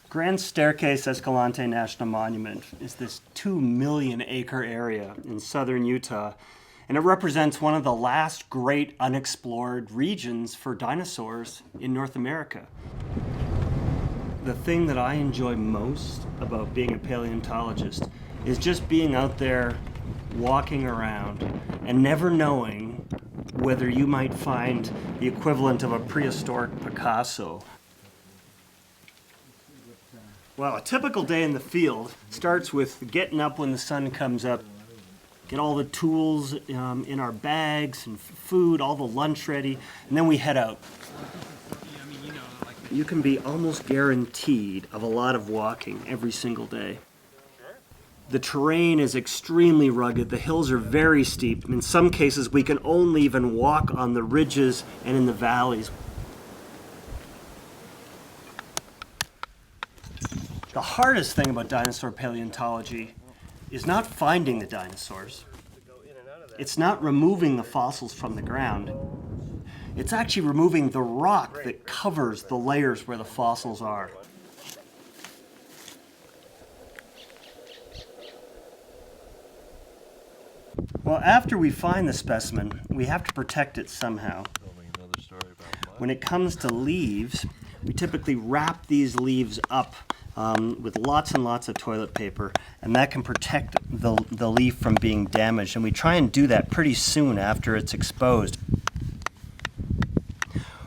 Grand Staircase Escalante National Monument is this 2 million acre area in southern Utah, and it represents one of the last great unexplored regions for dinosaurs in North America. The thing that I enjoy most about being a paleontologist is just being out there walking around and never knowing whether you might find the equivalent of a prehistoric Picasso. Well, a typical day in the field starts with getting up when the sun comes up, get all the tools in our bags and food, all the lunch ready, and then we head out. You can be almost guaranteed of a lot of walking every single day. The terrain is extremely rugged. The hills are very steep. In some cases, we can only even walk on the ridges and in the valleys. The hardest thing about dinosaur paleontology is not finding the dinosaurs. It's not removing the fossils from the ground. It's actually removing the rock that covers the layers where the fossils are. Well, after we find the specimen, we have to protect it somehow. When it comes to leaves, we typically wrap these leaves up with lots and lots of toilet paper, and that can protect the leaf from being damaged. And we try and do that pretty soon after it's exposed.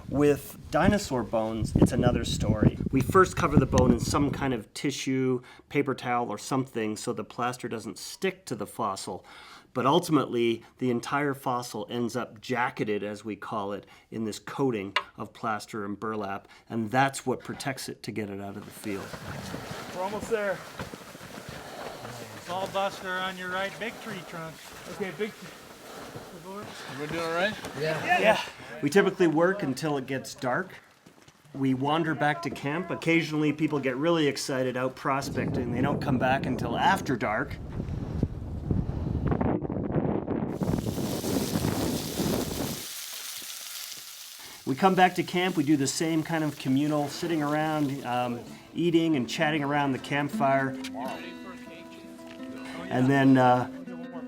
With dinosaur bones, it's another story. We first cover the bone in some kind of tissue, paper towel, or something so the plaster doesn't stick to the fossil. But ultimately, the entire fossil ends up jacketed, as we call it, in this coating of plaster and burlap, and that's what protects it to get it out of the field. We're almost there. Small buster on your right, big tree trunk. Okay, big tree. We're doing all right? Yeah. We typically work until it gets dark. We wander back to camp. Occasionally, people get really excited out prospecting. They don't come back until after dark. We come back to camp, we do the same kind of communal sitting around, eating and chatting around the campfire. And then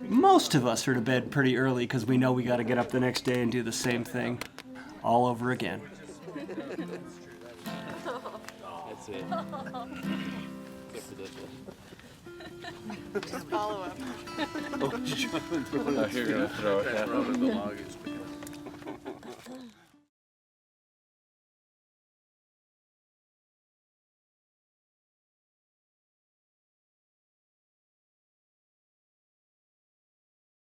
most of us are to bed pretty early because we know we got to get up the next day and do the same thing all over again. That's it. Just follow up. Oh, you're gonna throw it. Yeah.